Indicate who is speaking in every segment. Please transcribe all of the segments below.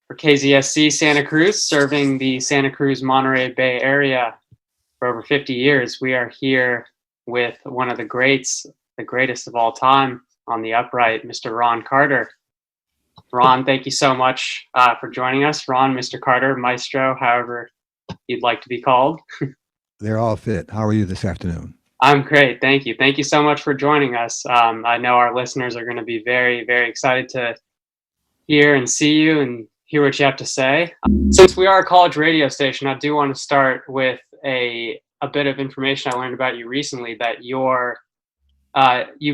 Speaker 1: for KZSC Santa Cruz, serving the Santa Cruz Monterey Bay area for over 50 years. We are here with one of the greats, the greatest of all time on the upright, Mr. Ron Carter. Ron, thank you so much for joining us. Ron, Mr. Carter, Maestro, however you'd like to be called.
Speaker 2: They're all fit. How are you this afternoon?
Speaker 1: I'm great. Thank you. Thank you so much for joining us. I know our listeners are going to be very, very excited to hear and see you and hear what you have to say. Since we are a college radio station, I do want to start with a bit of information I learned about you recently, that you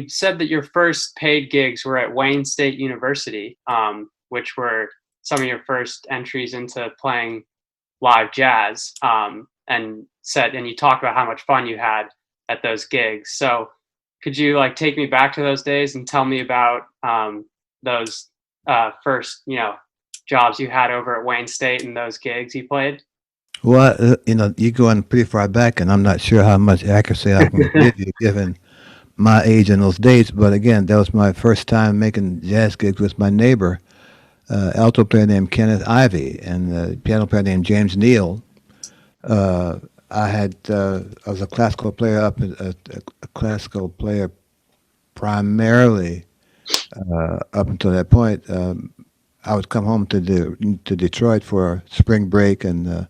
Speaker 1: said that your first paid gigs were at Wayne State University, which were some of your first entries into playing live jazz, and you talked about how much fun you had at those gigs. So could you take me back to those days and tell me about those first jobs you had over at Wayne State and those gigs you played?
Speaker 2: Well, you're going pretty far back, and I'm not sure how much accuracy I can give you given my age in those dates. But again, that was my first time making jazz gigs with my neighbor, alto player named Kenneth Ivey, and piano player named James Neal. I was a classical player a classical player primarily up until that point. I would come home to Detroit for spring break and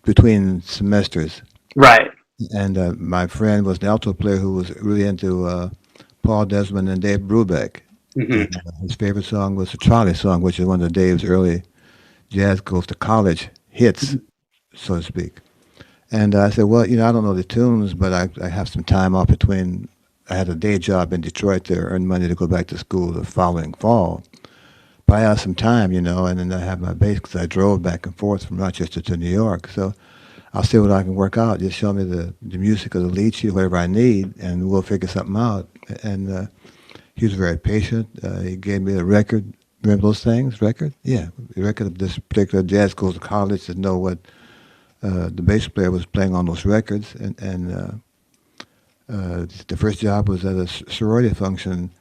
Speaker 2: between semesters.
Speaker 1: Right.
Speaker 2: And my friend was an alto player who was really into Paul Desmond and Dave Brubeck.
Speaker 1: Mm-hmm.
Speaker 2: And, his favorite song was the Charlie song, which is one of Dave's early jazz goes to college hits, so to speak. And I said, well, I don't know the tunes, but I have some time off between. I had a day job in Detroit to earn money to go back to school the following fall. But I had some time, and then I had my bass because I drove back and forth from Rochester to New York. So I'll see what I can work out. Just show me the music or the lead sheet, whatever I need, and we'll figure something out. And he was very patient. He gave me a record. Remember those things? Record? Yeah, the record of this particular jazz goes to college to know what the bass player was playing on those records. And the first job was at a sorority function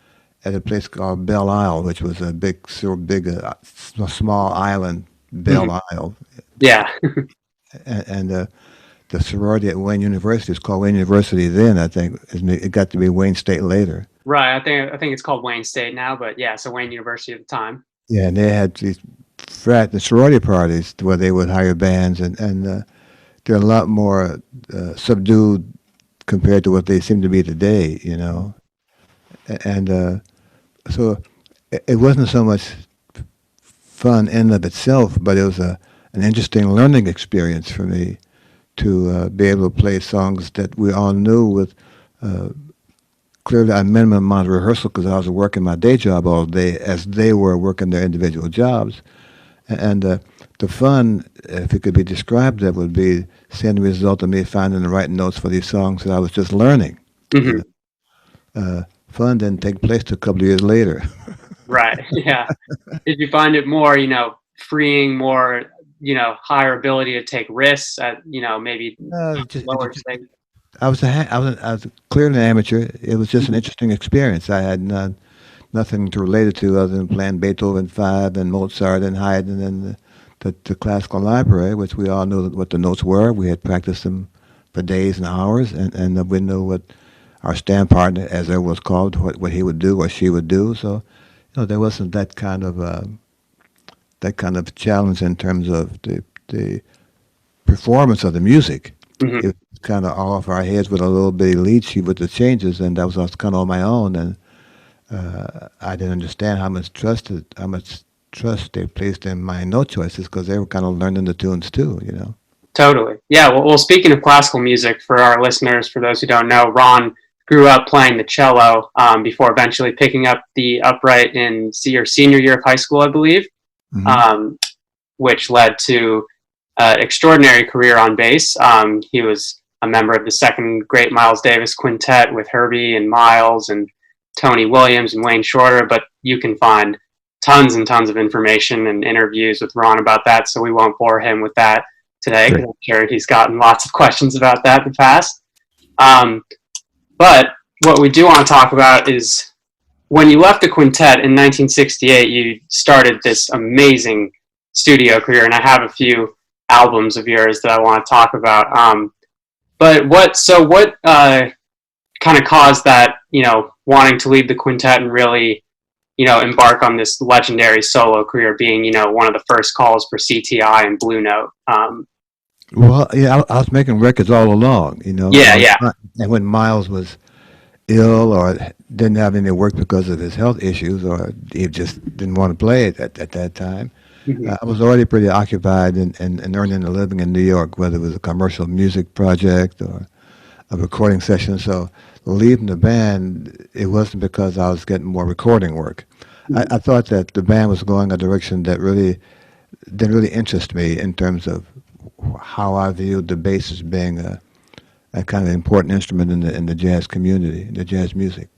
Speaker 2: at a place called Belle Isle, which was a small island, Belle
Speaker 1: Mm-hmm.
Speaker 2: Isle.
Speaker 1: Yeah.
Speaker 2: And the sorority at Wayne University is called Wayne University then, I think. It got to be Wayne State later.
Speaker 1: Right. I think it's called Wayne State now, but yeah, so Wayne University at the time.
Speaker 2: Yeah, and they had these the sorority parties where they would hire bands, and they're a lot more subdued compared to what they seem to be today, And so it wasn't so much fun in and of itself, but it was an interesting learning experience for me to be able to play songs that we all knew with clearly a minimum amount of rehearsal because I was working my day job all day as they were working their individual jobs. And the fun, if it could be described, that would be seeing the result of me finding the right notes for these songs that I was just learning.
Speaker 1: Mm-hmm.
Speaker 2: Fun didn't take place till a couple of years later.
Speaker 1: Right. Yeah. Did you find it more, freeing, more, higher ability to take risks at, maybe lower stakes?
Speaker 2: I was clearly an amateur. It was just an interesting experience. I had nothing to relate it to other than playing Beethoven 5 and Mozart and Haydn and the classical library, which we all knew what the notes were. We had practiced them for days and hours, and we knew what our stand partner, as it was called, what he would do or she would do. So, there wasn't that kind of challenge in terms of the performance of the music.
Speaker 1: Mm-hmm.
Speaker 2: It was kind of all off our heads with a little bitty lead sheet with the changes, and that was kind of on my own. And I didn't understand how much trust they placed in my note choices because they were kind of learning the tunes too,
Speaker 1: Totally. Yeah. Well, speaking of classical music, for our listeners, for those who don't know, Ron grew up playing the cello before eventually picking up the upright in your senior year of high school, I believe,
Speaker 2: Mm-hmm.
Speaker 1: Which led to an extraordinary career on bass. He was a member of the second great Miles Davis quintet with Herbie and Miles and Tony Williams and Wayne Shorter, but you can find tons and tons of information and interviews with Ron about that, so we won't bore him with that today, because I'm sure he's gotten lots of questions about that in the past. But what we do want to talk about is when you left the quintet in 1968, you started this amazing studio career, and I have a few albums of yours that I want to talk about. But what kind of caused that, wanting to leave the quintet and really, embark on this legendary solo career, being, one of the first calls for CTI and Blue Note?
Speaker 2: Well, yeah, I was making records all along,
Speaker 1: Yeah, yeah.
Speaker 2: and when Miles was ill or didn't have any work because of his health issues, or he just didn't want to play it at that time,
Speaker 1: Mm-hmm.
Speaker 2: I was already pretty occupied in earning a living in New York, whether it was a commercial music project or a recording session. So leaving the band, it wasn't because I was getting more recording work. I thought that the band was going a direction that really didn't really interest me in terms of how I viewed the bass as being a kind of important instrument in the jazz community, in the jazz music.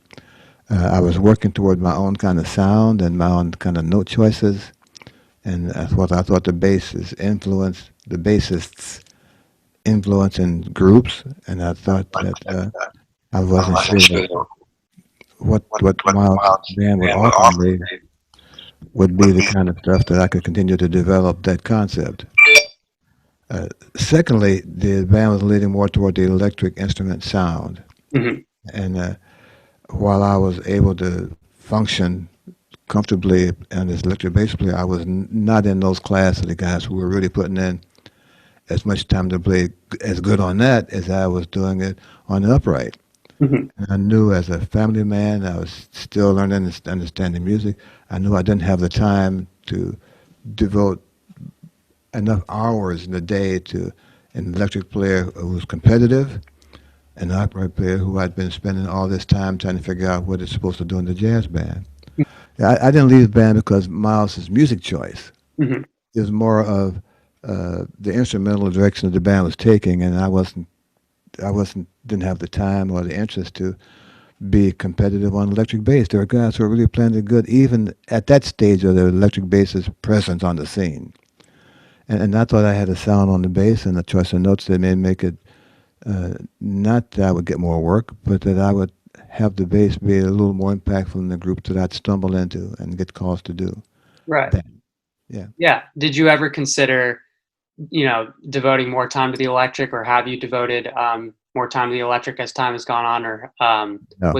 Speaker 2: I was working toward my own kind of sound and my own kind of note choices, and I thought the bassists' influence in groups, and I thought that I wasn't sure what Miles' band would offer me would be the kind of stuff that I could continue to develop that concept. Secondly, the band was leaning more toward the electric instrument sound,
Speaker 1: Mm-hmm.
Speaker 2: and while I was able to function comfortably as electric bass player, I was not in those class of the guys who were really putting in as much time to play as good on that as I was doing it on the upright.
Speaker 1: Mm-hmm.
Speaker 2: And I knew as a family man, I was still learning and understanding music. I knew I didn't have the time to devote enough hours in the day to an electric player who was competitive, an upright player who I'd been spending all this time trying to figure out what it's supposed to do in the jazz band. I didn't leave the band because Miles's music choice.
Speaker 1: Mm-hmm.
Speaker 2: It was more of the instrumental direction that the band was taking, and didn't have the time or the interest to be competitive on electric bass. There were guys who were really playing it good, even at that stage of the electric bass's presence on the scene. And I thought I had a sound on the bass and a choice of notes that may make it not that I would get more work, but that I would have the bass be a little more impactful in the group that I'd stumble into and get calls to do.
Speaker 1: Right.
Speaker 2: That, yeah.
Speaker 1: Yeah. Did you ever consider, devoting more time to the electric, or have you devoted more time to the electric as time has gone on, or
Speaker 2: No.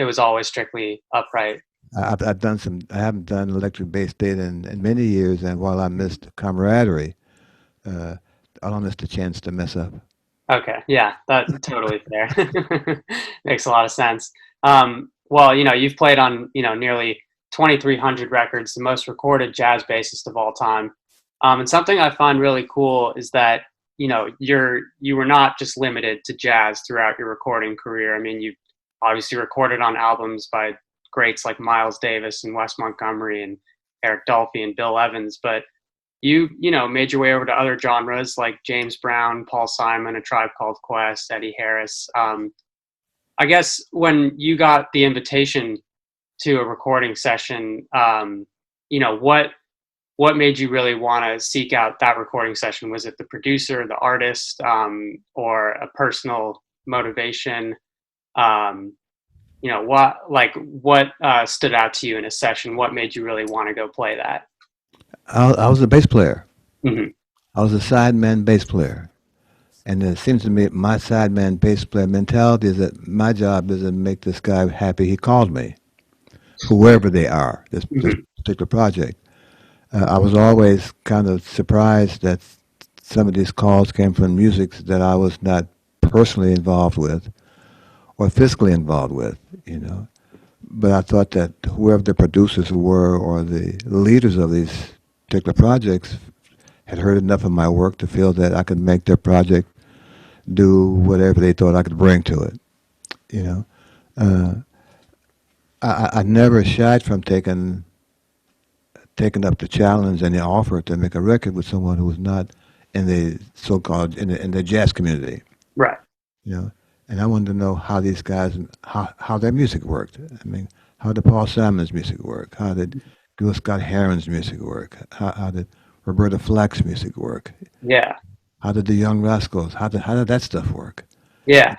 Speaker 1: was always strictly upright?
Speaker 2: I've done some. I haven't done electric bass data in many years, and while I missed camaraderie, uh, I don't miss the chance to mess up.
Speaker 1: Okay, yeah, that totally fair. Makes a lot of sense. Well, you've played on, nearly 2,300 records, the most recorded jazz bassist of all time. And something I find really cool is that, you were not just limited to jazz throughout your recording career. I mean, you obviously recorded on albums by greats like Miles Davis and Wes Montgomery and Eric Dolphy and Bill Evans, but you made your way over to other genres like James Brown, Paul Simon, A Tribe Called Quest, Eddie Harris. I guess when you got the invitation to a recording session, what made you really want to seek out that recording session? Was it the producer, the artist, or a personal motivation? What stood out to you in a session? What made you really want to go play that?
Speaker 2: I was a bass player.
Speaker 1: Mm-hmm.
Speaker 2: I was a sideman bass player. And it seems to me my sideman bass player mentality is that my job is to make this guy happy he called me, whoever they are, this
Speaker 1: Mm-hmm.
Speaker 2: particular project. I was always kind of surprised that some of these calls came from music that I was not personally involved with or physically involved with, But I thought that whoever the producers were or the leaders of these particular projects had heard enough of my work to feel that I could make their project do whatever they thought I could bring to it. You know, uh, I never shied from taking up the challenge and the offer to make a record with someone who was not in the so-called in the jazz community.
Speaker 1: Right.
Speaker 2: You know, and I wanted to know how these guys how their music worked. I mean, how did Paul Simon's music work? How did Gil Scott Heron's music work? How did Roberta Flack's music work?
Speaker 1: Yeah.
Speaker 2: How did the Young Rascals? How did that stuff work?
Speaker 1: Yeah.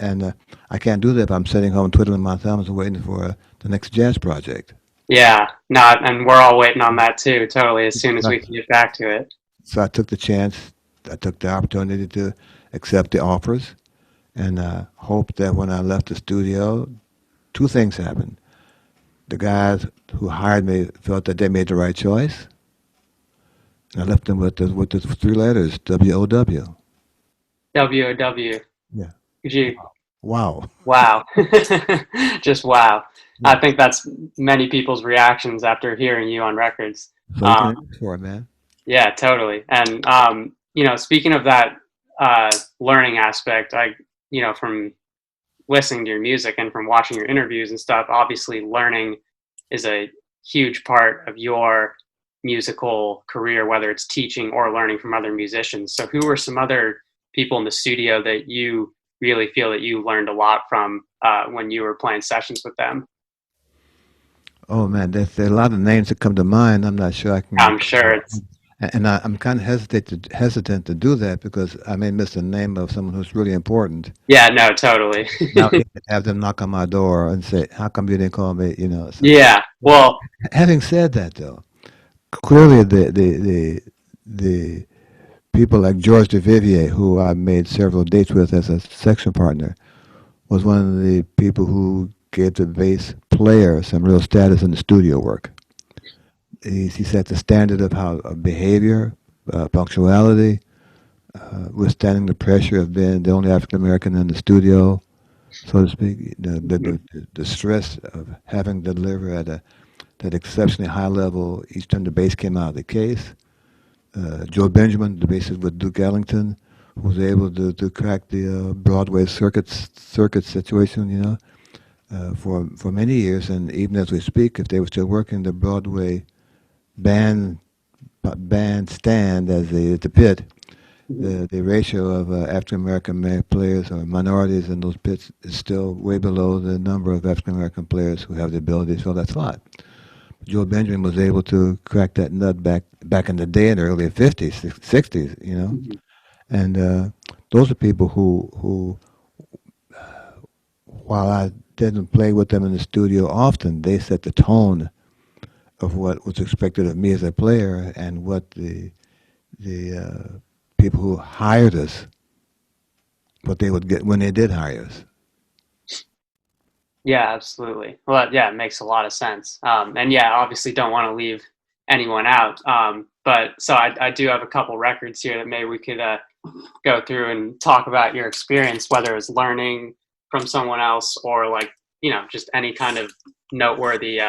Speaker 2: And I can't do that if I'm sitting home twiddling my thumbs and waiting for the next jazz project.
Speaker 1: Yeah, not, and we're all waiting on that too, totally, as soon as we can get back to it.
Speaker 2: So I took the chance. I took the opportunity to accept the offers, and hoped that when I left the studio, two things happened. The guys who hired me felt that they made the right choice, and I left them with the three letters WOW.
Speaker 1: WOW.
Speaker 2: Yeah.
Speaker 1: Could you,
Speaker 2: Wow.
Speaker 1: wow. Just wow.
Speaker 2: Yeah.
Speaker 1: I think that's many people's reactions after hearing you on records.
Speaker 2: So you
Speaker 1: Um,
Speaker 2: can ask for it, man.
Speaker 1: yeah, totally. And, speaking of that learning aspect, from listening to your music and from watching your interviews and stuff, obviously learning is a huge part of your musical career, whether it's teaching or learning from other musicians. So who are some other people in the studio that you really feel that you learned a lot from when you were playing sessions with them?
Speaker 2: Oh man, there's a lot of names that come to mind. I'm not sure I can.
Speaker 1: I'm sure it's,
Speaker 2: And I'm kind of hesitant to do that because I may miss the name of someone who's really important.
Speaker 1: yeah, no, totally.
Speaker 2: Now have them knock on my door and say, "How come you didn't call me?" You know. So,
Speaker 1: Yeah, well,
Speaker 2: having said that, though, clearly the people like George DeVivier, who I made several dates with as a section partner, was one of the people who gave the bass player some real status in the studio work. He set the standard of behavior, punctuality, withstanding the pressure of being the only African American in the studio, so to speak. The stress of having to deliver at that exceptionally high level each time the bass came out of the case. Joe Benjamin, the bassist with Duke Ellington, was able to crack the Broadway circuit situation, for many years, and even as we speak, if they were still working the Broadway band bandstand as the pit, the ratio of African American players or minorities in those pits is still way below the number of African American players who have the ability to fill that slot. Joe Benjamin was able to crack that nut back in the day in the early '50s, '60s, and those are people who while I didn't play with them in the studio often, they set the tone of what was expected of me as a player and what the people who hired us, what they would get when they did hire us.
Speaker 1: yeah, absolutely. Well, yeah, it makes a lot of sense. And yeah, obviously don't want to leave anyone out. But so I do have a couple records here that maybe we could go through and talk about your experience, whether it's learning from someone else or like, just any kind of noteworthy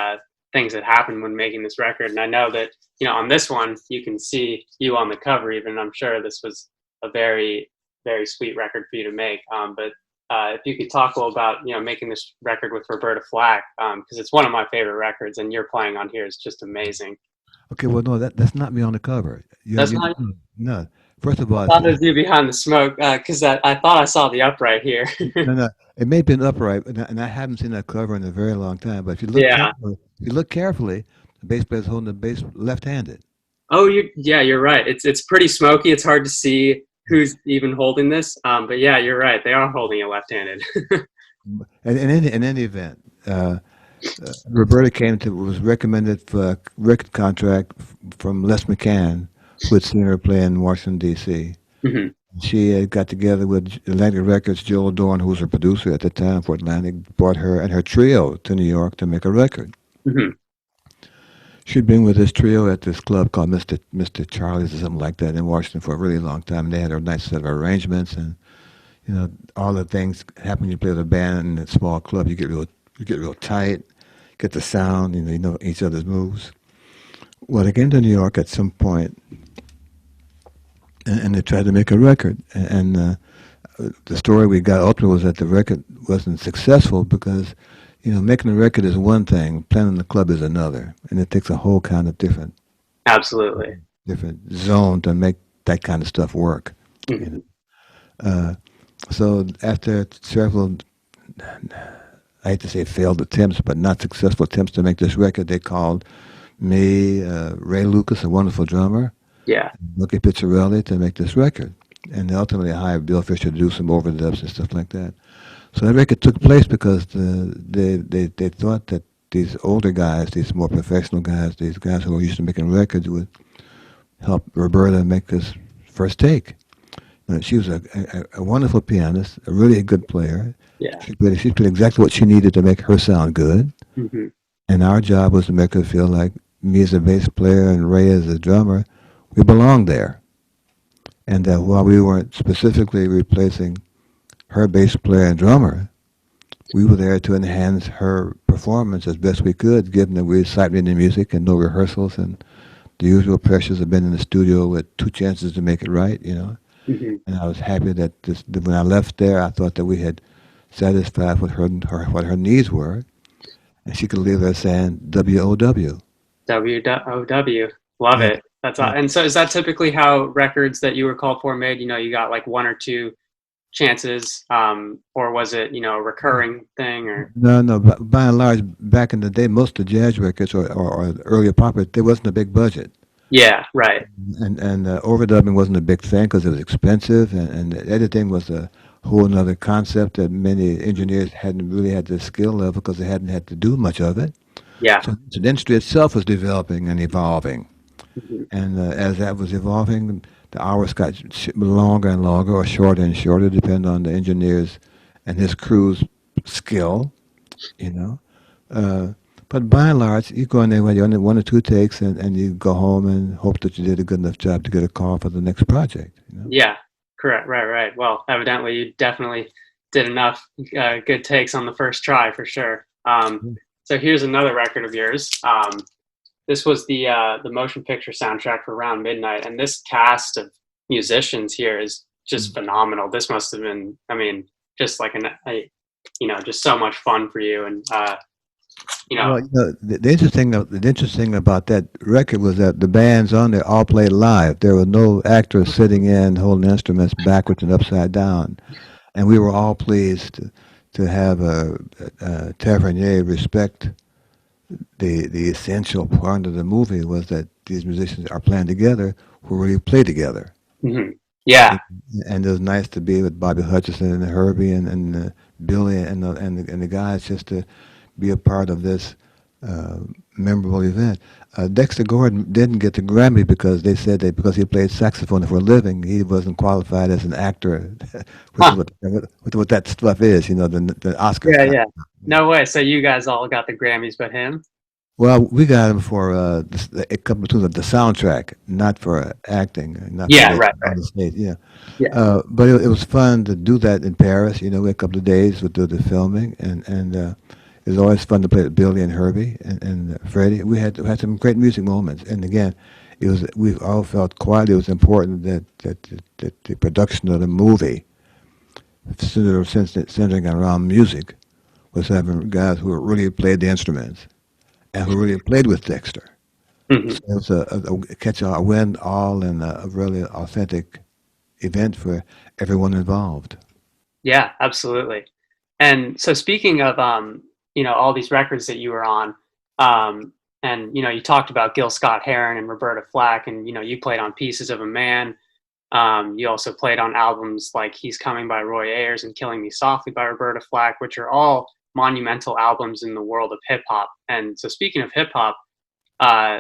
Speaker 1: things that happened when making this record. And I know that, on this one, you can see you on the cover even. I'm sure this was a very, very sweet record for you to make. But if you could talk a little about, making this record with Roberta Flack, because it's one of my favorite records and you're playing on here is just amazing.
Speaker 2: Okay, well, no, that's not me on the cover.
Speaker 1: That's not,
Speaker 2: No. First of all,
Speaker 1: I thought it was you behind the smoke, because I thought I saw the upright here.
Speaker 2: no, it may have been upright, and I haven't seen that cover in a very long time. But
Speaker 1: Yeah.
Speaker 2: if you look carefully, the bass player's holding the bass left-handed.
Speaker 1: Oh, you're right. It's pretty smoky. It's hard to see who's even holding this. But yeah, you're right. They are holding it left-handed.
Speaker 2: And in any event, Roberta was recommended for a record contract from Les McCann, who had seen her play in Washington D.C.
Speaker 1: Hmm.
Speaker 2: She got together with Atlantic Records. Joel Dorn, who was her producer at the time for Atlantic, brought her and her trio to New York to make a record.
Speaker 1: Hmm.
Speaker 2: She'd been with this trio at this club called Mr. Charlie's or something like that in Washington for a really long time. And they had a nice set of arrangements, and all the things happen when you play with a band in a small club. You get real tight, get the sound. You know each other's moves. Well, they came to New York at some point, and they tried to make a record. And the story we got ultimately was that the record wasn't successful because, making a record is one thing, playing in the club is another, and it takes a whole kind of different zone to make that kind of stuff work.
Speaker 1: Hmm.
Speaker 2: So after several, I hate to say failed attempts, but not successful attempts to make this record, they called me, Ray Lucas, a wonderful drummer,
Speaker 1: Yeah.
Speaker 2: Lucky Pizzarelli to make this record. And they ultimately hired Bill Fisher to do some overdubs and stuff like that. So that record took place because they thought that these older guys, these more professional guys, these guys who were used to making records would help Roberta make this first take. She was a wonderful pianist, a really good player.
Speaker 1: Yeah.
Speaker 2: She played exactly what she needed to make her sound good.
Speaker 1: Hmm.
Speaker 2: And our job was to make her feel like me as a bass player and Ray as a drummer, we belonged there. And that while we weren't specifically replacing her bass player and drummer, we were there to enhance her performance as best we could, given that we were sight-reading the music and no rehearsals and the usual pressures of being in the studio with two chances to make it right,
Speaker 1: Hmm.
Speaker 2: And I was happy that when I left there, I thought that we had satisfied what her needs were, and she could leave there saying WOW.
Speaker 1: WOW. Love
Speaker 2: Yeah,
Speaker 1: it. That's
Speaker 2: yeah.
Speaker 1: and so is that typically how records that you were called for made? You got like one or two chances, or was it a recurring thing? Or
Speaker 2: No, no. By and large, back in the day, most of the jazz records or the earlier pop records, there wasn't a big budget,
Speaker 1: yeah, right.
Speaker 2: and overdubbing wasn't a big thing because it was expensive, and editing was a whole other concept that many engineers hadn't really had the skill level because they hadn't had to do much of it.
Speaker 1: Yeah.
Speaker 2: So the industry itself was developing and evolving.
Speaker 1: Hmm.
Speaker 2: And as that was evolving, the hours got longer and longer, or shorter and shorter, depending on the engineer's and his crew's skill, you know. Uh, but by and large, you go in there with only one or two takes, and you go home and hope that you did a good enough job to get a call for the next project.
Speaker 1: Yeah, correct. Right, right. Well, evidently you definitely did enough good takes on the first try for sure. So here's another record of yours. This was the motion picture soundtrack for Around Midnight, and this cast of musicians here is just phenomenal. This must have been, I mean, just like just so much fun for you, and
Speaker 2: Well, the interesting about that record was that the bands on there all played live. There were no actors sitting in holding instruments backwards and upside down, and we were all pleased to have Tavernier respect the essential part of the movie was that these musicians are playing together who really play together.
Speaker 1: mhm. Yeah,
Speaker 2: And, and it was nice to be with Bobby Hutcherson and Herbie and Billy and the guys just to be a part of this uh, memorable event. Dexter Gordon didn't get the Grammy because they said that because he played saxophone for a living, he wasn't qualified as an actor, which is
Speaker 1: huh.
Speaker 2: what that stuff is, the Oscar
Speaker 1: Yeah,
Speaker 2: stuff.
Speaker 1: yeah. No way. So you guys all got the Grammys, but him?
Speaker 2: Well, we got him for a couple of tunes of the soundtrack, not for acting, not for
Speaker 1: Yeah,
Speaker 2: being
Speaker 1: right,
Speaker 2: on
Speaker 1: right.
Speaker 2: the stage. Yeah,
Speaker 1: Yeah.
Speaker 2: but it was fun to do that in Paris. We had a couple of days to do the filming, and it was always fun to play with Billy and Herbie and Freddie. We had some great music moments, and again, we all felt quietly it was important that the production of the movie, centering around music, was having guys who really played the instruments and who really played with Dexter.
Speaker 1: Hmm.
Speaker 2: So it was a catch all, a win all, and a really authentic event for everyone involved.
Speaker 1: Yeah, absolutely. And so speaking of all these records that you were on, and you talked about Gil Scott Heron and Roberta Flack, and you played on Pieces of a Man. You also played on albums like He's Coming by Roy Ayers and Killing Me Softly by Roberta Flack, which are all monumental albums in the world of hip hop. And so speaking of hip hop, uh,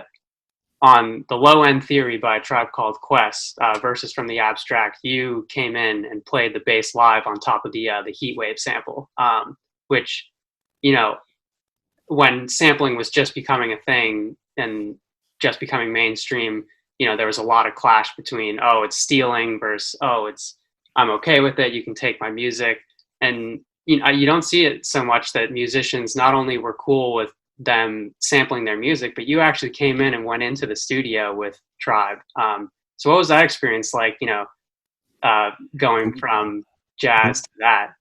Speaker 1: on the Low End Theory by a Tribe Called Quest, Verses from the Abstract, you came in and played the bass live on top of the Heat Wave sample, which you know when sampling was just becoming a thing and just becoming mainstream, there was a lot of clash between, oh, it's stealing versus, oh, it's, I'm okay with it, you can take my music. And you don't see it so much that musicians not only were cool with them sampling their music, but you actually came in and went into the studio with Tribe. So what was that experience like, going from jazz to that?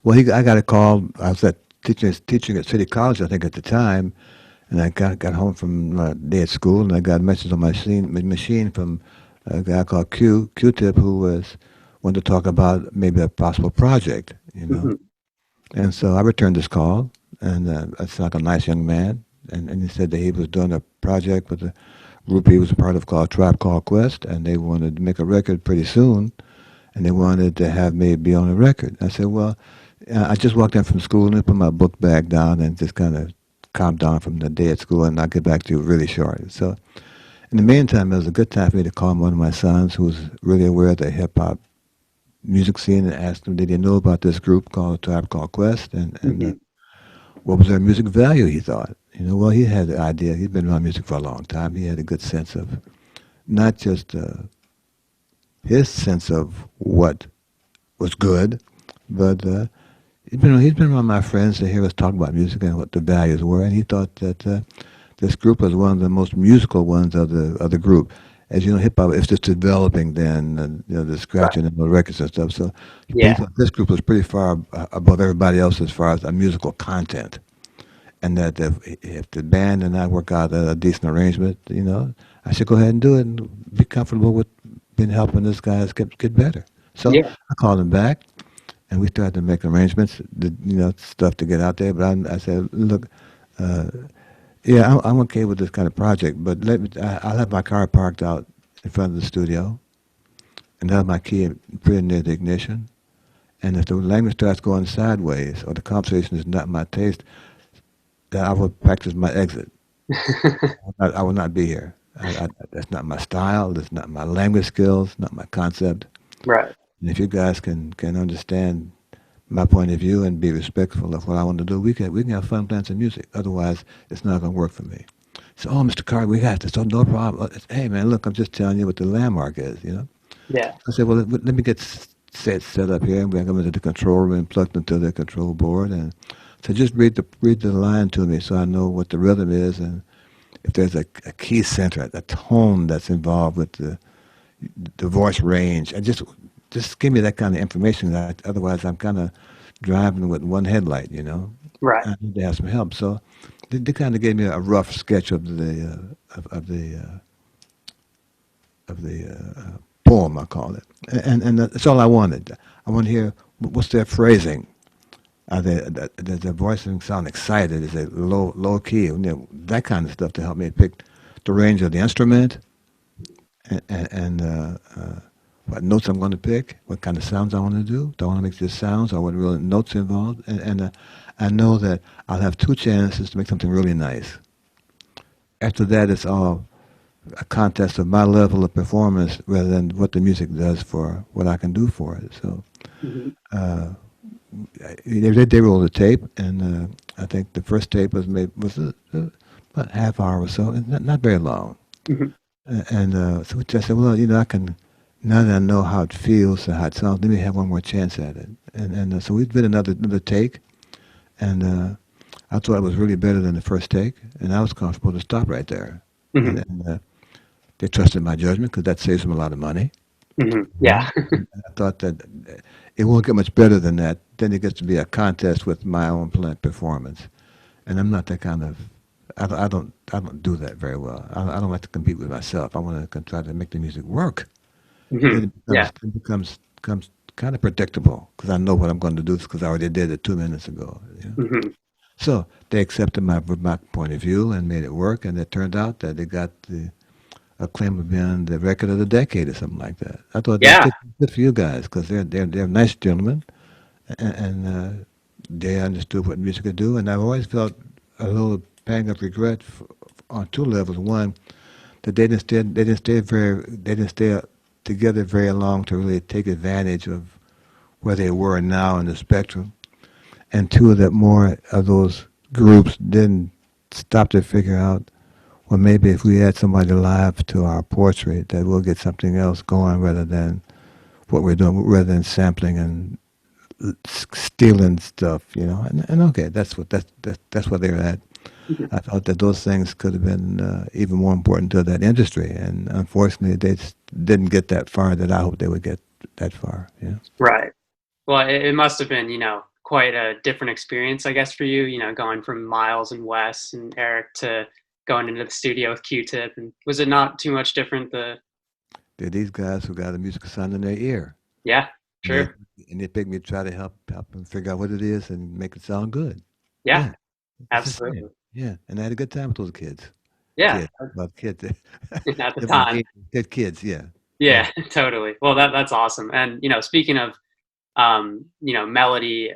Speaker 2: Well, I got a call. I was teaching at City College, I think, at the time, and I got home from my day at school, and I got a message on my machine from a guy called Q-Tip, who wanted to talk about maybe a possible project.
Speaker 1: Hmm.
Speaker 2: And so I returned this call, and it's like a nice young man, and he said that he was doing a project with a group he was a part of called Tribe Called Quest, and they wanted to make a record pretty soon, and they wanted to have me be on the record. I said, well, I just walked in from school and I put my book bag down and just kind of calm down from the day at school, and I'll get back to you really short. So in the meantime, it was a good time for me to call one of my sons who was really aware of the hip hop music scene and asked him, did he know about this group called Tribe Called Quest, and
Speaker 1: Hmm.
Speaker 2: what was their music value? He thought, well, he had the idea. He'd been around music for a long time. He had a good sense of not just his sense of what was good, but he's been around my friends to hear us talk about music and what the values were, and he thought that this group was one of the most musical ones of the group. As you know, hip hop is just developing then, the
Speaker 1: Right.
Speaker 2: scratching and the records and stuff. So he
Speaker 1: Yeah.
Speaker 2: thought this group was pretty far above everybody else as far as musical content, and that if the band and I work out a decent arrangement, I should go ahead and do it and be comfortable with been helping this guys get better. So
Speaker 1: Yeah.
Speaker 2: I called him back, and we started to make arrangements, stuff to get out there. But I said, look, uh, yeah, I'm okay with this kind of project, but I'll have my car parked out in front of the studio, and I'll have my key pretty near the ignition. And if the language starts going sideways or the conversation is not my taste, then I will practice my exit. I will not be here. That's not my style. That's not my language skills. Not my concept.
Speaker 1: Right.
Speaker 2: And if you guys can understand my point of view and be respectful of what I want to do, we can have fun playing some music. Otherwise, it's not going to work for me. So, oh, Mr. Carter, we got this. Oh, no problem. Hey, man, look, I'm just telling you what the landmark is.
Speaker 1: Yeah.
Speaker 2: I said, well, let me get set up here. And we come into the control room and plugged into the control board. And so just read the line to me so I know what the rhythm is and if there's a key center, a tone that's involved with the voice range. And just give me that kind of information. Otherwise, I'm kind of driving with one headlight.
Speaker 1: Right.
Speaker 2: I need to have some help. So they kind of gave me a rough sketch of the poem, I call it, and that's all I wanted. I want to hear what's their phrasing. Does their voicing sound excited? Is it low key? That kind of stuff to help me pick the range of the instrument and what notes I'm going to pick, what kind of sounds I want to do. Do I want to make just sounds or what real notes involved? And I know that I'll have two chances to make something really nice. After that, it's all a contest of my level of performance rather than what the music does for what I can do for it. So
Speaker 1: Hmm.
Speaker 2: uh, they rolled the tape, and I think the first tape was about half hour or so, and not very long.
Speaker 1: Hmm.
Speaker 2: And so I said, well, I can, now that I know how it feels and how it sounds, let me have one more chance at it. And so we did another take, and I thought it was really better than the first take, and I was comfortable to stop right there.
Speaker 1: Hmm.
Speaker 2: And they trusted my judgment because that saves them a lot of money.
Speaker 1: Hmm.
Speaker 2: You know?
Speaker 1: Yeah.
Speaker 2: And I thought that it won't get much better than that. Then it gets to be a contest with my own performance, and I'm not that kind of. I don't do that very well. I don't like to compete with myself. I want to try to make the music work.
Speaker 1: Hmm.
Speaker 2: Then
Speaker 1: Yeah.
Speaker 2: it becomes kind of predictable because I know what I'm going to do because I already did it 2 minutes ago.
Speaker 1: Hmm.
Speaker 2: So they accepted my point of view and made it work, and it turned out that they got the acclaim of being the record of the decade or something like that. I thought that
Speaker 1: Yeah.
Speaker 2: good for you guys because they're nice gentlemen and they understood what music could do. And I've always felt a little pang of regret on two levels. One, that they didn't stay together very long to really take advantage of where they were now in the spectrum. And two, that more of those groups didn't stop to figure out, well, maybe if we add somebody live to our portrait, that we'll get something else going rather than what we're doing, rather than sampling and stealing stuff. And okay, that's what they're at.
Speaker 1: Mhm.
Speaker 2: I thought that those things could have been even more important to that industry, and unfortunately, they just didn't get that far that I hoped they would get that far.
Speaker 1: Right. Well, it must have been, quite a different experience, I guess, for you, going from Miles and Wes and Eric to going into the studio with Q-Tip. And was it not too much different?
Speaker 2: They're these guys who got a musical sound in their ear,
Speaker 1: Yeah,
Speaker 2: and they
Speaker 1: sure.
Speaker 2: and they picked me to try to help them figure out what it is and make it sound good.
Speaker 1: Yeah,
Speaker 2: Yeah, it's the same.
Speaker 1: absolutely.
Speaker 2: Yeah, and I had a good time with those kids.
Speaker 1: Yeah,
Speaker 2: Kid, well, kids.
Speaker 1: at the
Speaker 2: They're about
Speaker 1: time.
Speaker 2: good kids. Yeah, yeah.
Speaker 1: Yeah, totally. Well, that's awesome. And, speaking of, melody,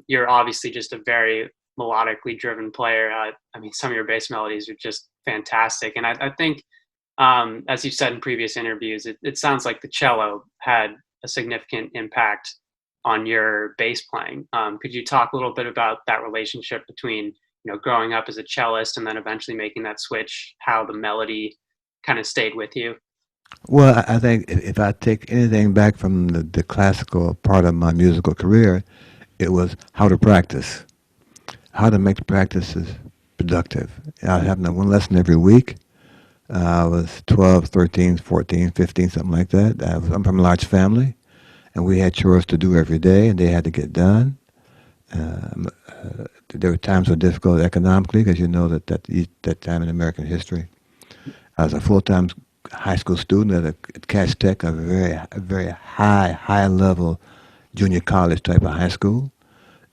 Speaker 1: you're obviously just a very melodically driven player. I mean, some of your bass melodies are just fantastic, and I think, as you've said in previous interviews, it sounds like the cello had a significant impact on your bass playing. Could you talk a little bit about that relationship between, growing up as a cellist and then eventually making that switch, how the melody kind of stayed with you?
Speaker 2: Well, I think if I take anything back from the classical part of my musical career, it was how to practice, how to make the practices productive. I was having one lesson every week. I was 12, 13, 14, 15, something like that. I'm from a large family, and we had chores to do every day, and they had to get done. There were times were difficult economically because you know that time in American history. I was a full-time high school student at Cass Tech, a very high level junior college type of high school,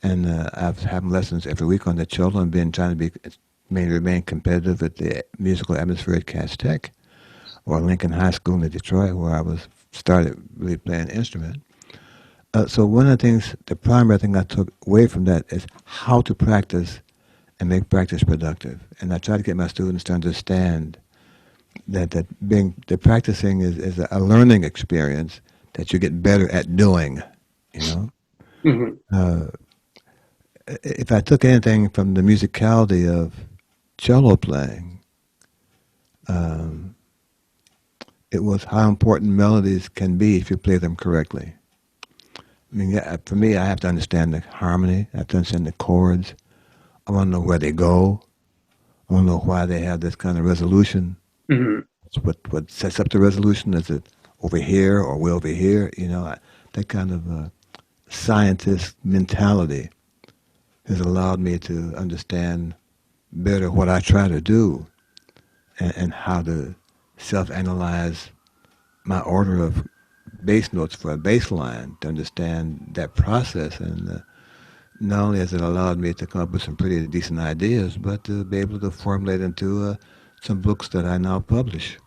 Speaker 2: and I was having lessons every week on the cello and been trying to remain competitive at the musical atmosphere at Cass Tech or Lincoln High School in Detroit, where I was started really playing an instrument. So one of the things, the primary thing I took away from that is how to practice and make practice productive. And I try to get my students to understand that practicing is a learning experience that you get better at doing. You know,
Speaker 1: Hmm.
Speaker 2: uh, if I took anything from the musicality of cello playing, um, it was how important melodies can be if you play them correctly. I mean, yeah, for me, I have to understand the harmony. I have to understand the chords. I want to know where they go. I want to know why they have this kind of resolution.
Speaker 1: Hmm.
Speaker 2: What sets up the resolution? Is it over here or way over here? That kind of scientist mentality has allowed me to understand better what I try to do and how to self-analyze my order of bass notes for a bass line to understand that process. And not only has it allowed me to come up with some pretty decent ideas, but to be able to formulate into some books that I now publish.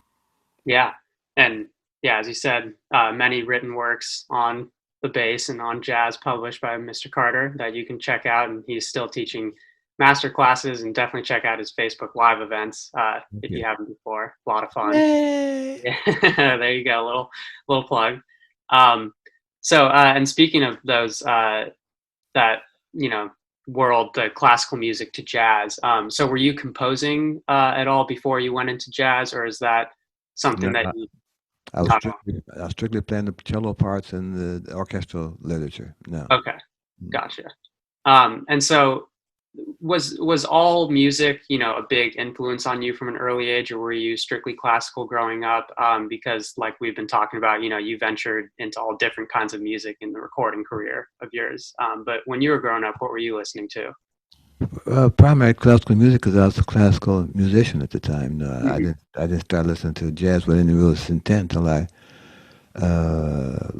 Speaker 1: Yeah. And yeah, as you said, many written works on the bass and on jazz published by Mr. Carter that you can check out. And he's still teaching master classes, and definitely check out his Facebook Live events
Speaker 2: Thank
Speaker 1: if
Speaker 2: you.
Speaker 1: you haven't before. A lot of fun.
Speaker 2: Yay!
Speaker 1: Yeah, there you go. Little plug. Um, and speaking of those, that, you know, world, the classical music to jazz. So were you composing at all before you went into jazz, or is that something
Speaker 2: No,
Speaker 1: that you
Speaker 2: I was
Speaker 1: not
Speaker 2: strictly playing the cello parts and the orchestral literature. No.
Speaker 1: okay,
Speaker 2: Mm.
Speaker 1: gotcha. And so was all music, a big influence on you from an early age, or were you strictly classical growing up? Because like we've been talking about, you ventured into all different kinds of music in the recording career of yours. But when you were growing up, what were you listening to?
Speaker 2: Primary classical music because I was a classical musician at the time. No,
Speaker 1: Hmm.
Speaker 2: I didn't start listening to jazz with any real intent until I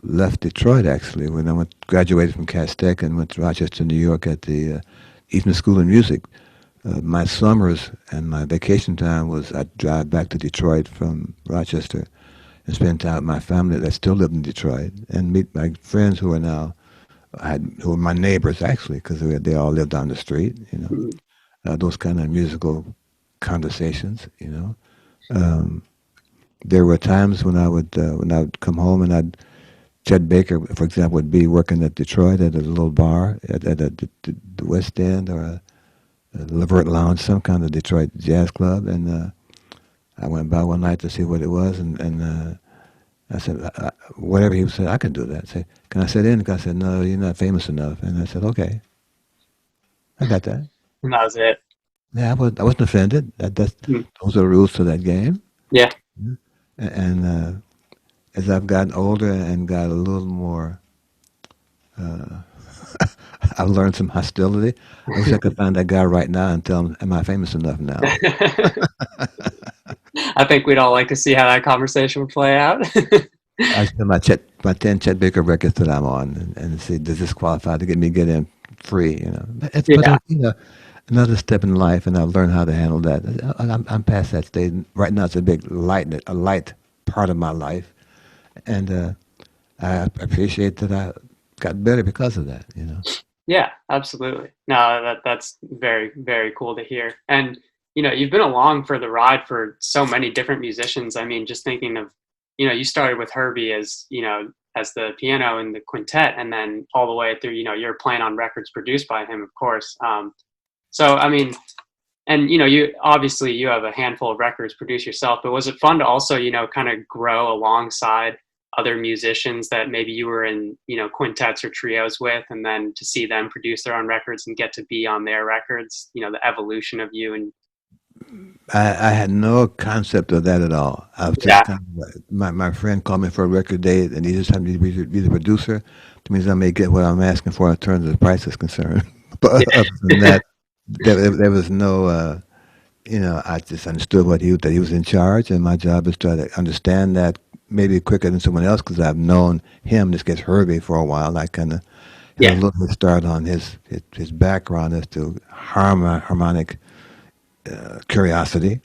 Speaker 2: left Detroit. Actually, when I graduated from Cass Tech and went to Rochester, New York, at the Eastman School of Music. My summers and my vacation time was I'd drive back to Detroit from Rochester and spend time with my family that still lived in Detroit and meet my friends who were my neighbors actually because they all lived down the street. Those kind of musical conversations. Um, there were times when I would come home and I'd Chet Baker, for example, would be working at Detroit at a little bar at the West End or a Levert Lounge, some kind of Detroit jazz club, and I went by one night to see what it was, and I said, whatever he said, I can do that. I said, can I sit in? The guy said, no, you're not famous enough. And I said, okay, I got that.
Speaker 1: And that was it.
Speaker 2: Yeah, I wasn't offended.
Speaker 1: Mm.
Speaker 2: Those are the rules to that game.
Speaker 1: Yeah.
Speaker 2: And as I've gotten older and got a little more, uh, I've learned some hostility. I wish I could find that guy right now and tell him, am I famous enough now?
Speaker 1: I think we'd all like to see how that conversation would play out.
Speaker 2: I send my 10 Chet Baker records that I'm on and see, does this qualify to get in free, But
Speaker 1: Yeah.
Speaker 2: another step in life, and I've learned how to handle that. I'm past that stage. Right now, it's a light part of my life, and I appreciate that I got better because of that.
Speaker 1: Yeah, absolutely. No, that's very, very cool to hear. And you've been along for the ride for so many different musicians. I mean, just thinking of, you started with Herbie as, as the piano in the quintet, and then all the way through, you're playing on records produced by him, of course. So I mean, and you obviously you have a handful of records produced yourself, but was it fun to also, kind of grow alongside other musicians that maybe you were in, quintets or trios with, and then to see them produce their own records and get to be on their records, the evolution of you and
Speaker 2: I had no concept of that at all. I was just
Speaker 1: yeah,
Speaker 2: kind of my friend called me for a record date, and he just had me to be the producer. That means I may get what I'm asking for in terms of the price is concerned. But
Speaker 1: yeah,
Speaker 2: other than that, there was no, I just understood that he was in charge, and my job is to understand that maybe quicker than someone else because I've known him, this gets Herbie, for a while. I kind of had a
Speaker 1: yeah,
Speaker 2: little head start on his background as to harmonic curiosity.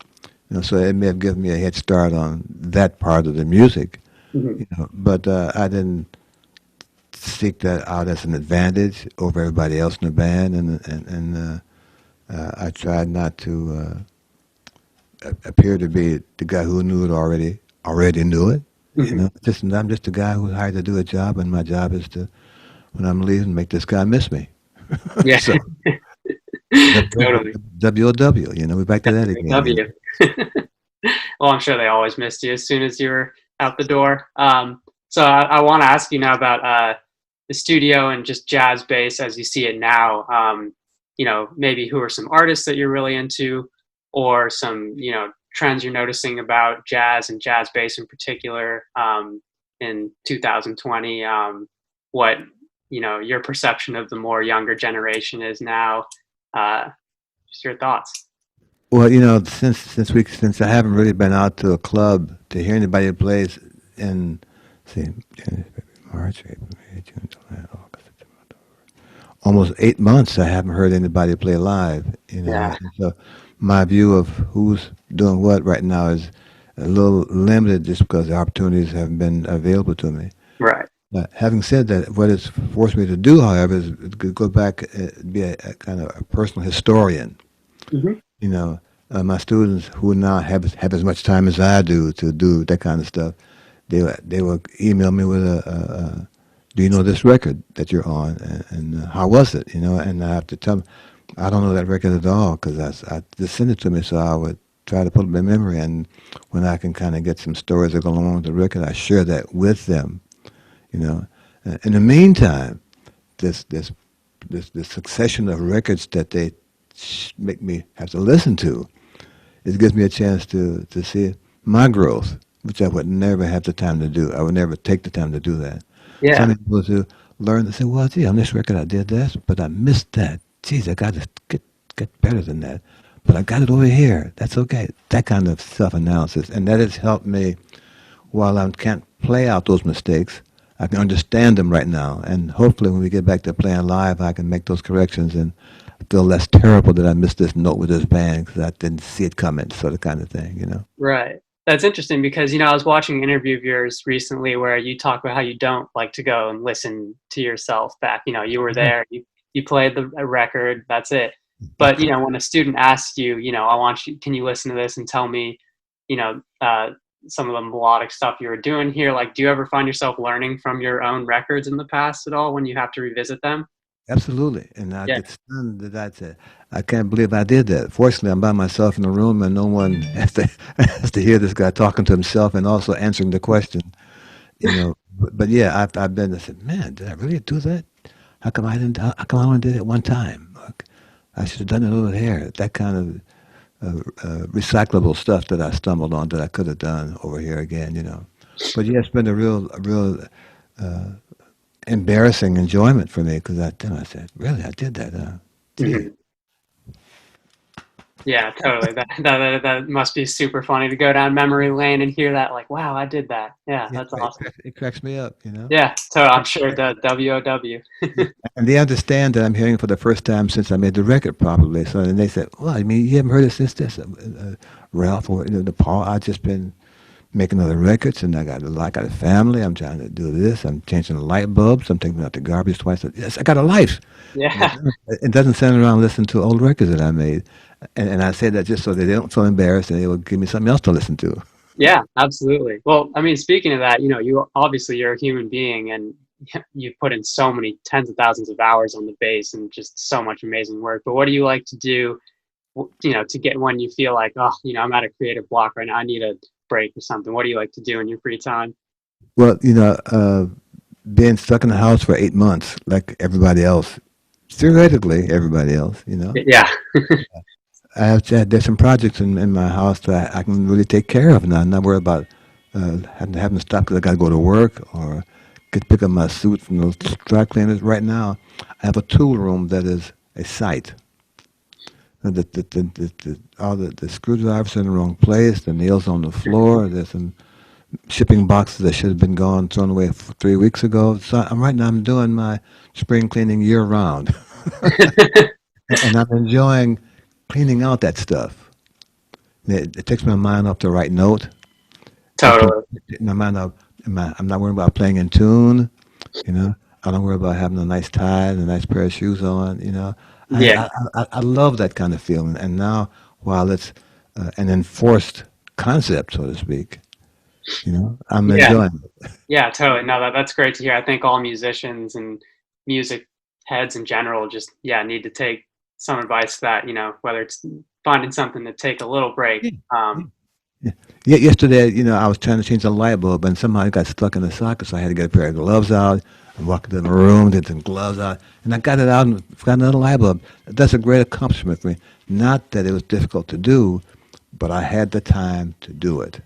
Speaker 2: So it may have given me a head start on that part of the music,
Speaker 1: mhm,
Speaker 2: but I didn't seek that out as an advantage over everybody else in the band, and I tried not to appear to be the guy who knew it already knew it.
Speaker 1: mhm.
Speaker 2: Just I'm just a guy who's hired to do a job, and my job is to, when I'm leaving, make this guy miss me.
Speaker 1: Yeah,
Speaker 2: So
Speaker 1: totally.
Speaker 2: WOW, we're back to that again.
Speaker 1: W. Well, I'm sure they always missed you as soon as you were out the door. So I want to ask you now about the studio and just jazz bass as you see it now. Maybe who are some artists that you're really into, or some trends you're noticing about jazz and jazz bass in particular in 2020. What your perception of the more younger generation is now. Just your thoughts.
Speaker 2: Well, since I haven't really been out to a club to hear anybody who plays in, see, January, February, March, April, May, June, July, August, September, October. Almost 8 months I haven't heard anybody play live.
Speaker 1: Yeah.
Speaker 2: And so my view of who's doing what right now is a little limited just because the opportunities haven't been available to me.
Speaker 1: Right.
Speaker 2: Having said that, what it's forced me to do, however, is to go back, be a kind of a personal historian.
Speaker 1: Hmm.
Speaker 2: My students who now have as much time as I do to do that kind of stuff, they will email me with do you know this record that you're on, and how was it? And I have to tell them, I don't know that record at all because I just send it to me, so I would try to put it in my memory, and when I can kind of get some stories that go along with the record, I share that with them. In the meantime, this succession of records that they make me have to listen to, it gives me a chance to see my growth, which I would never have the time to do. I would never take the time to do that.
Speaker 1: Yeah.
Speaker 2: Some people to learn to say, well, gee, on this record I did this, but I missed that. Geez, I got to get better than that. But I got it over here. That's okay. That kind of self-analysis. And that has helped me while I can't play out those mistakes. I can understand them right now. And hopefully when we get back to playing live, I can make those corrections and feel less terrible that I missed this note with this band because I didn't see it coming, sort of kind of thing.
Speaker 1: Right. That's interesting because I was watching an interview of yours recently where you talk about how you don't like to go and listen to yourself back. You were there, you played the record, that's it. But when a student asks you, I want you, can you listen to this and tell me, you know, uh, some of the melodic stuff you were doing here? Like, do you ever find yourself learning from your own records in the past at all when you have to revisit them?
Speaker 2: Absolutely. And I
Speaker 1: Yeah.
Speaker 2: get stunned that I said, I can't believe I did that. Fortunately, I'm by myself in the room and no one has to hear this guy talking to himself and also answering the question. But yeah, I've been, I said, man, did I really do that? How come I only did it one time? Look, I should have done it over here. That kind of recyclable stuff that I stumbled on that I could have done over here again. But yeah, it's been a real uh, embarrassing enjoyment for me because I said, really, I did that. Gee.
Speaker 1: Mhm. Yeah, totally. That must be super funny to go down memory lane and hear that, like, wow, I did that. Yeah,
Speaker 2: Yeah,
Speaker 1: that's awesome.
Speaker 2: it cracks me up.
Speaker 1: Yeah, so I'm sure it does. WOW.
Speaker 2: Yeah. And they understand that I'm hearing it for the first time since I made the record, probably. So then they said, well, I mean, you haven't heard it since this, Ralph or the Paul. I've just been making other records, and I got a family. I'm trying to do this. I'm changing the light bulbs. I'm taking out the garbage twice. Yes, I got a life.
Speaker 1: Yeah.
Speaker 2: It doesn't sit around listening to old records that I made, and I say that just so they don't feel embarrassed and they will give me something else to listen to.
Speaker 1: Yeah, absolutely. Well, I mean, speaking of that, you obviously you're a human being and you've put in so many tens of thousands of hours on the bass and just so much amazing work. But what do you like to do, to get when you feel like, oh, I'm at a creative block right now, I need a break or something? What do you like to do in your free time?
Speaker 2: Well, being stuck in the house for 8 months, like everybody else, theoretically everybody else,
Speaker 1: Yeah.
Speaker 2: there's some projects in my house that I can really take care of now. I'm not worried about having to stop because I got to go to work or pick up my suit from those dry cleaners. Right now, I have a tool room that is a site. All the screwdrivers are in the wrong place. The nails on the floor. There's some shipping boxes that should have been gone, thrown away 3 weeks ago. So right now I'm doing my spring cleaning year round, and I'm enjoying cleaning out that stuff. It takes my mind off the right note. Takes
Speaker 1: Totally.
Speaker 2: my mind off. I'm not worried about playing in tune. You know, I don't worry about having a nice tie and a nice pair of shoes on.
Speaker 1: Yeah.
Speaker 2: I love that kind of feeling. And now, while it's an enforced concept, so to speak, I'm
Speaker 1: Yeah.
Speaker 2: enjoying it.
Speaker 1: Yeah, totally. No, that's great to hear. I think all musicians and music heads in general just, need to take some advice that, whether it's finding something to take a little break.
Speaker 2: Yeah, yeah, yeah. Yesterday, I was trying to change a light bulb, and somehow it got stuck in the socket, so I had to get a pair of gloves out and walk into the room, get some gloves out, and I got it out and got another light bulb. That's a great accomplishment for me. Not that it was difficult to do, but I had the time to do it.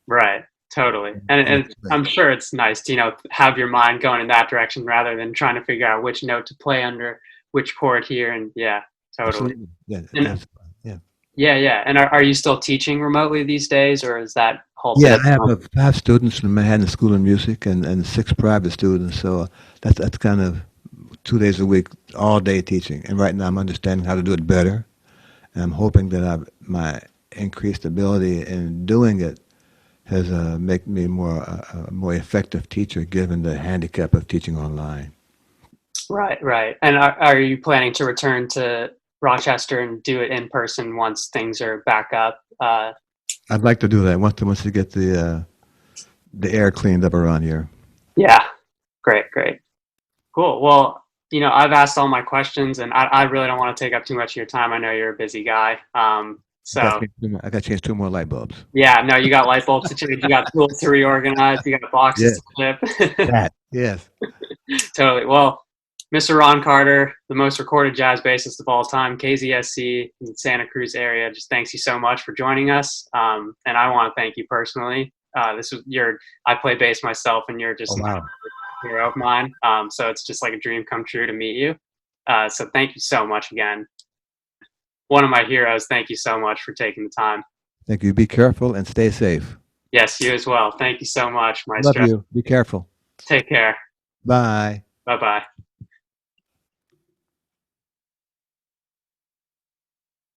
Speaker 1: Right. Totally.
Speaker 2: And
Speaker 1: And
Speaker 2: it's great.
Speaker 1: I'm sure it's nice to, have your mind going in that direction rather than trying to figure out which note to play under which chord here. And yeah, totally.
Speaker 2: Absolutely. Yeah,
Speaker 1: And
Speaker 2: that's fun. Yeah.
Speaker 1: yeah, yeah. And are you still teaching remotely these days or is that halted
Speaker 2: Yeah,
Speaker 1: at
Speaker 2: I
Speaker 1: the
Speaker 2: have
Speaker 1: moment?
Speaker 2: 5 students from Manhattan School of Music and 6 private students. So that's kind of 2 days a week, all day teaching. And right now, I'm understanding how to do it better. And I'm hoping that my increased ability in doing it has made me a more effective teacher, given the handicap of teaching online.
Speaker 1: Right, right. And are you planning to return to Rochester and do it in person once things are back up?
Speaker 2: I'd like to do that once to get the air cleaned up around here.
Speaker 1: Yeah, great, great. Cool. Well, I've asked all my questions and I really don't want to take up too much of your time. I know you're a busy guy. So
Speaker 2: I got to change 2 more light bulbs.
Speaker 1: yeah, no, you got light bulbs to change, you got tools to reorganize, you got boxes
Speaker 2: Yes,
Speaker 1: to ship.
Speaker 2: that. Yes.
Speaker 1: Totally. Well, Mr. Ron Carter, the most recorded jazz bassist of all time, KZSC in the Santa Cruz area, just thanks you so much for joining us. And I want to thank you personally. I play bass myself, and you're
Speaker 2: Oh
Speaker 1: just
Speaker 2: wow.
Speaker 1: a hero of mine. So it's just like a dream come true to meet you. So thank you so much again. One of my heroes. Thank you so much for taking the time.
Speaker 2: Thank you. Be careful and stay safe.
Speaker 1: Yes, you as well. Thank you so much,
Speaker 2: Love
Speaker 1: Maestro.
Speaker 2: you. Be careful.
Speaker 1: Take care.
Speaker 2: Bye.
Speaker 1: Bye bye.